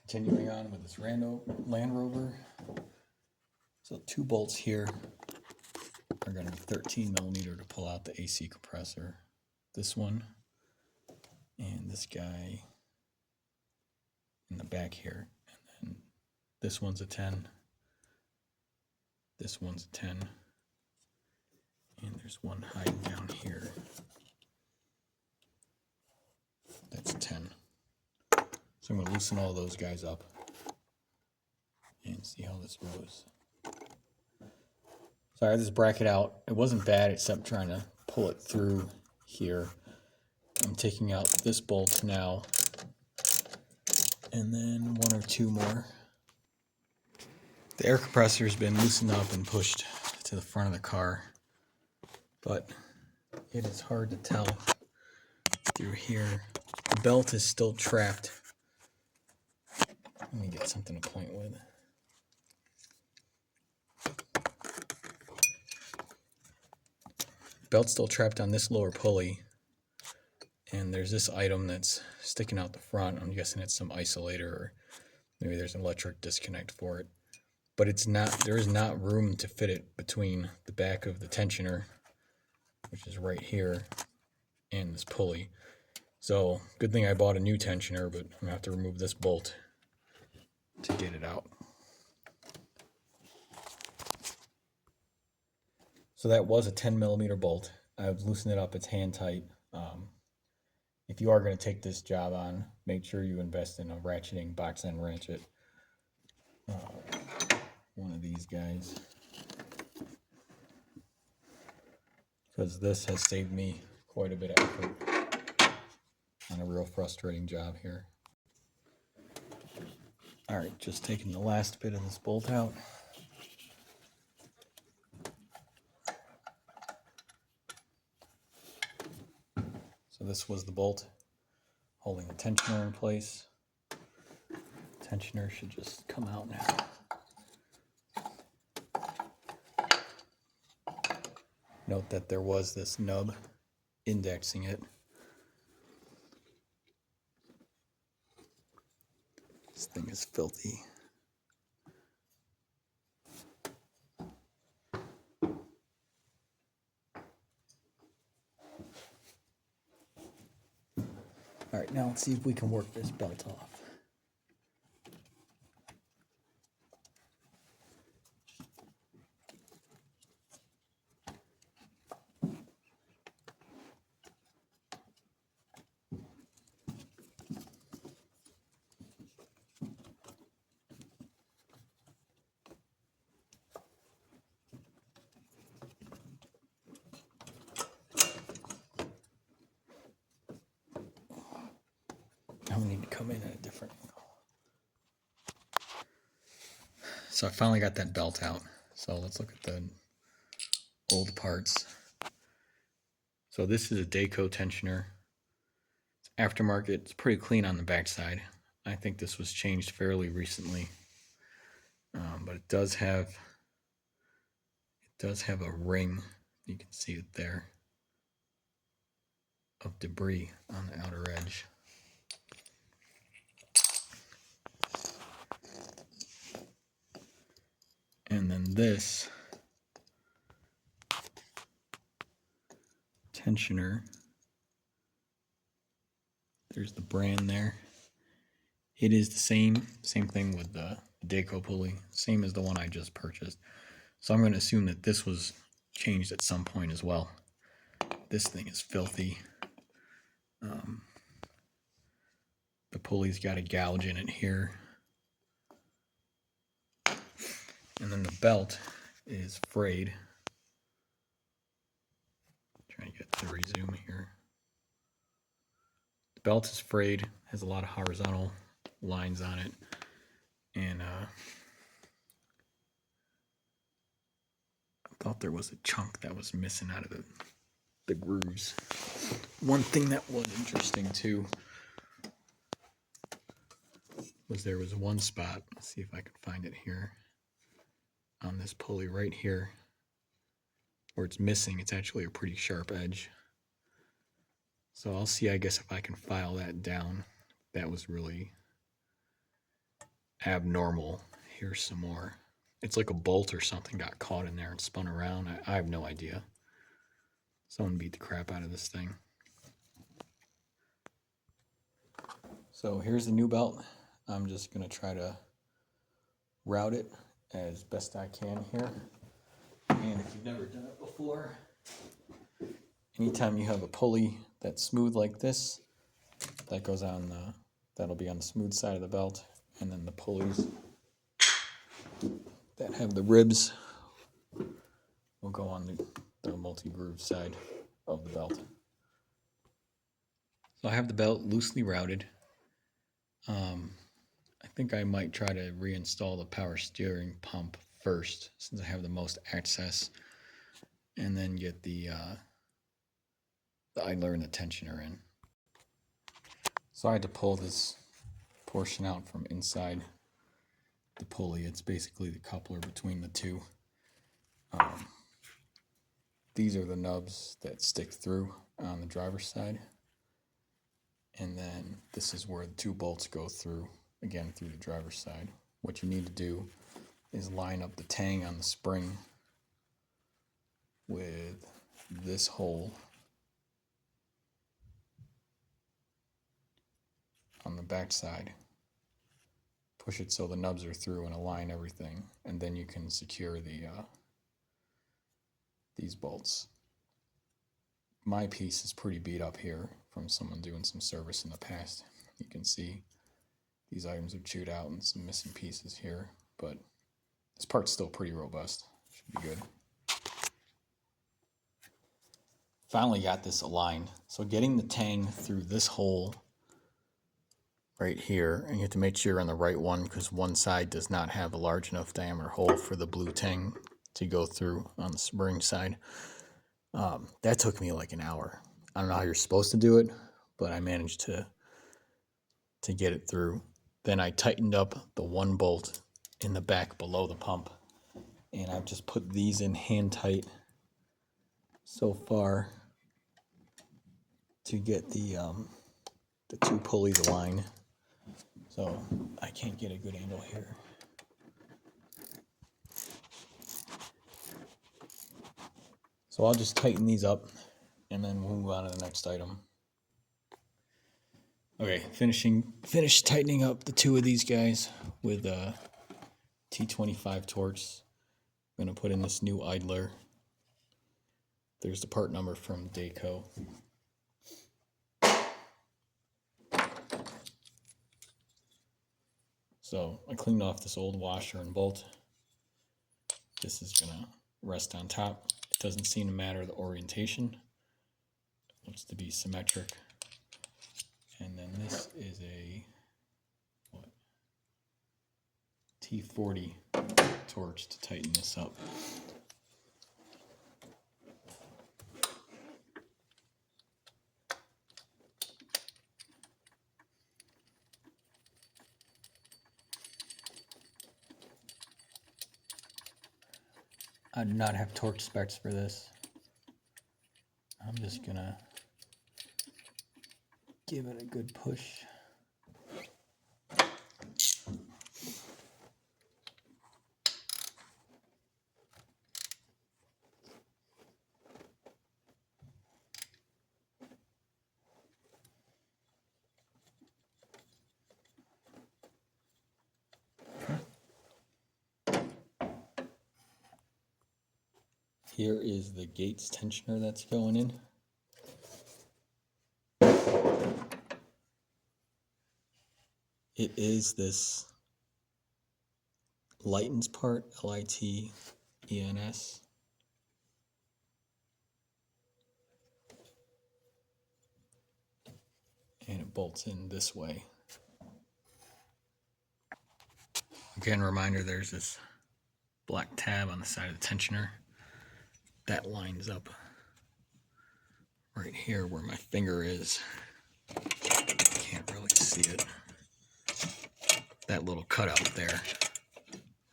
Continuing on with this Land Rover. So 2 bolts here are going to be 13 millimeter to pull out the AC compressor. This one and this guy in the back here. And then this one's a 10. This one's a 10. And there's one hiding down here. That's 10. So I'm going to loosen all those guys up and see how this goes. So I had this bracket out. It wasn't bad except trying to pull it through here. I'm taking out this bolt now and then 1 or 2 more. The air compressor has been loosened up and pushed to the front of the car, but it is hard to tell through here. The belt is still trapped. Let me get something to point with. Belt's still trapped on this lower pulley, and there's this item that's sticking out the front. I'm guessing it's some isolator, or maybe there's an electric disconnect for it. But it's not. There is not room to fit it between the back of the tensioner, which is right here, and this pulley. So good thing I bought a new tensioner, but I'm gonna have to remove this bolt to get it out. So that was a 10 millimeter bolt. I've loosened it up. It's hand tight. If you are going to take this job on, make sure you invest in a ratcheting box end ratchet. One of these guys, because this has saved me quite a bit of effort on a real frustrating job here. All right, just taking the last bit of this bolt out. So this was the bolt holding the tensioner in place. The tensioner should just come out now. Note that there was this nub indexing it. This thing is filthy. All right, now let's see if we can work this belt off. We need to come in at a different angle. So I finally got that belt out. So let's look at the old parts. So this is a Dayco tensioner. It's aftermarket. It's pretty clean on the backside. I think this was changed fairly recently, but it does have a ring. You can see it there of debris on the outer edge. And then this tensioner, there's the brand there. It is the same thing with the Dayco pulley, same as the one I just purchased. So I'm going to assume that this was changed at some point as well. This thing is filthy. The pulley's got a gouge in it here. And then the belt is frayed. Trying to get the resume here. The belt is frayed, has a lot of horizontal lines on it, and I thought there was a chunk that was missing out of the grooves. One thing that was interesting too was there was one spot, let's see if I can find it here, on this pulley right here, where it's missing. It's actually a pretty sharp edge. So I'll see, I guess, if I can file that down. That was really abnormal. Here's some more. It's like a bolt or something got caught in there and spun around. I have no idea. Someone beat the crap out of this thing. So here's the new belt. I'm just going to try to route it as best I can here. And if you've never done it before, anytime you have a pulley that's smooth like this, that goes on that'll be on the smooth side of the belt, and then the pulleys that have the ribs will go on the multi-groove side of the belt. So I have the belt loosely routed. I think I might try to reinstall the power steering pump first, since I have the most access, and then get the idler and the tensioner in. So I had to pull this portion out from inside the pulley. It's basically the coupler between the two. These are the nubs that stick through on the driver's side. And then this is where the two bolts go through, again through the driver's side. What you need to do is line up the tang on the spring with this hole on the back side. Push it so the nubs are through and align everything, and then you can secure these bolts. My piece is pretty beat up here from someone doing some service in the past. You can see these items are chewed out and some missing pieces here, but this part's still pretty robust. Should be good. Finally got this aligned. So getting the tang through this hole right here, and you have to make sure you're on the right one, because one side does not have a large enough diameter hole for the blue tang to go through on the spring side. That took me like an hour. I don't know how you're supposed to do it, but I managed to get it through. Then I tightened up the one bolt in the back below the pump, and I've just put these in hand tight so far to get the two pulleys aligned. So I can't get a good angle here. So I'll just tighten these up and then we'll move on to the next item. Okay, finished tightening up the two of these guys with T25 Torx. I'm going to put in this new idler. There's the part number from Dayco. So I cleaned off this old washer and bolt. This is going to rest on top. It doesn't seem to matter the orientation. It looks to be symmetric. And then this is a T40 Torx to tighten this up. I do not have torque specs for this. I'm just gonna give it a good push. Here is the Gates tensioner that's going in. It is this Lightens part, Litens. And it bolts in this way. Again, reminder, there's this black tab on the side of the tensioner. That lines up right here where my finger is. Can't really see it. That little cutout there,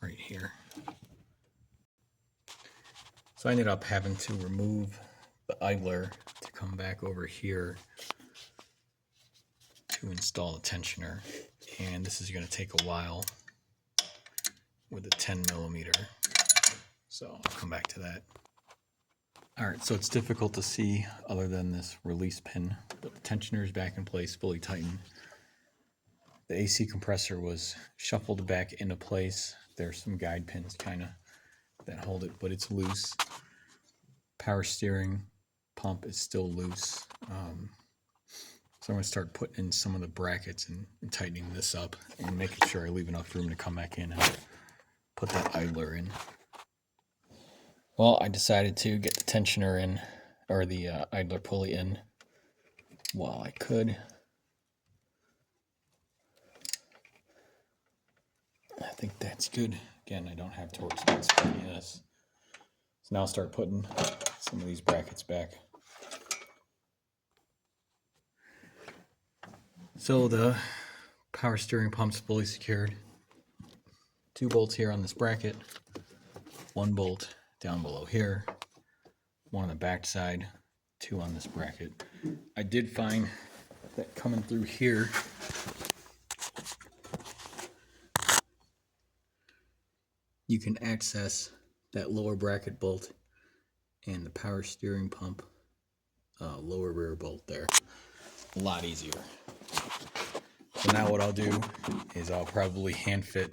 right here. So I ended up having to remove the idler to come back over here to install the tensioner. And this is going to take a while. with a 10 millimeter. So I'll come back to that. All right, so it's difficult to see other than this release pin, but the tensioner is back in place, fully tightened. The AC compressor was shuffled back into place. There's some guide pins kind of that hold it, but it's loose. Power steering pump is still loose. So I'm going to start putting in some of the brackets and tightening this up and making sure I leave enough room to come back in and put that idler in. Well, I decided to get the tensioner in, or the idler pulley in while I could. I think that's good. Again, I don't have torque studs for any of this. So now I'll start putting some of these brackets back. So the power steering pump's fully secured. 2 bolts here on this bracket, 1 bolt down below here, 1 on the back side, 2 on this bracket. I did find that coming through here, you can access that lower bracket bolt and the power steering pump lower rear bolt there a lot easier. So now what I'll do is I'll probably hand fit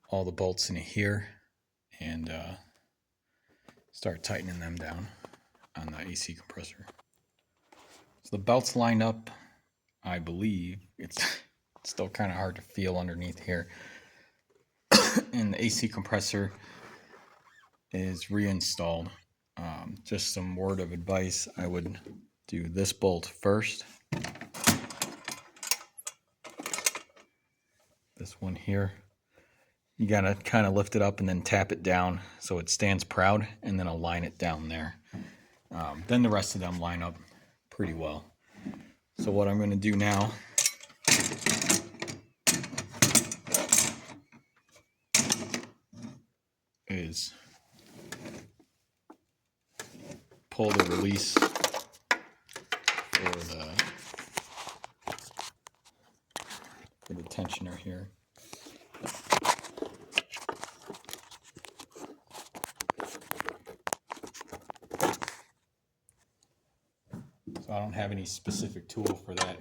all the bolts in here and start tightening them down on the AC compressor. So the belt's lined up, I believe. It's still kind of hard to feel underneath here. And the AC compressor is reinstalled. Just some word of advice, I would do this bolt first. This one here. You gotta kind of lift it up and then tap it down so it stands proud, and then align it down there. Then the rest of them line up pretty well. So what I'm going to do now is pull the release for the tensioner here. So I don't have any specific tool for that.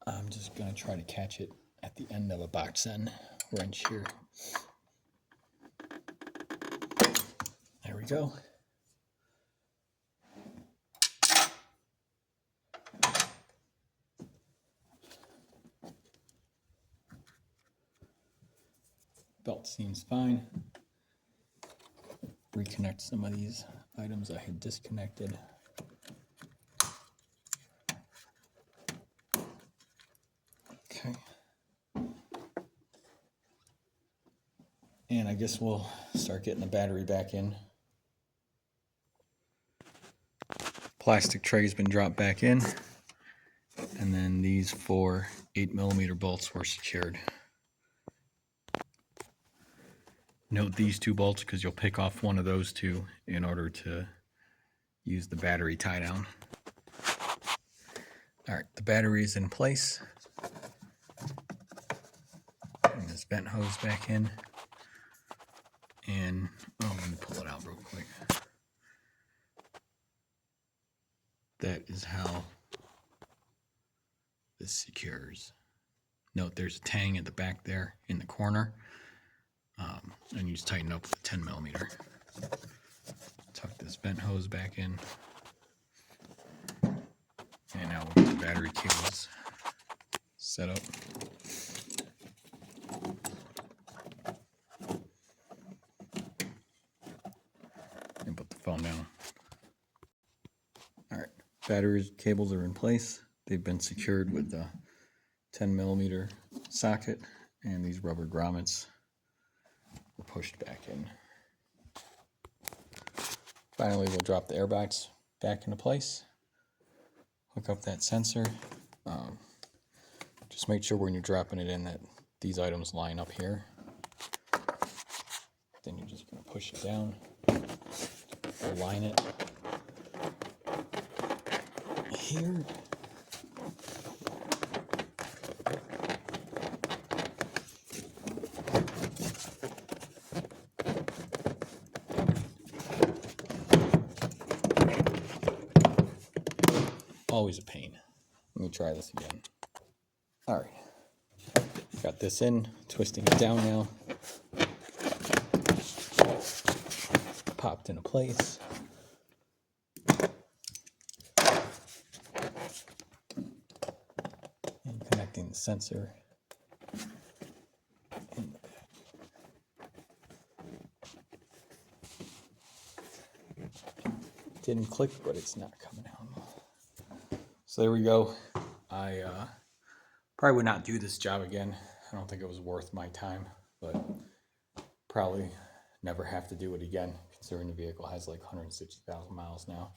I'm just going to try to catch it at the end of a box end wrench here. There we go. Belt seems fine. Reconnect some of these items I had disconnected. Okay. And I guess we'll start getting the battery back in. Plastic tray's been dropped back in. And then these 4 8mm bolts were secured. Note these 2 bolts because you'll pick off one of those 2 in order to use the battery tie down. Alright, the battery is in place. Bring this vent hose back in. And, let me pull it out real quick. That is how this secures. Note there's a tang at the back there in the corner. And you just tighten up with a 10mm. Tuck this vent hose back in. And now we'll get the battery cables set up. And put the phone down. Alright, battery cables are in place. They've been secured with the 10mm socket, and these rubber grommets were pushed back in. Finally, we'll drop the airbox back into place. Hook up that sensor. Just make sure when you're dropping it in that these items line up here. Then you're just going to push it down, align it here. always a pain. Let me try this again. All right, got this in, twisting it down now. Popped into place. And connecting the sensor. In the back. Didn't click, but it's not coming out. So there we go. I probably would not do this job again. I don't think it was worth my time, but probably never have to do it again, considering the vehicle has like 160,000 miles now.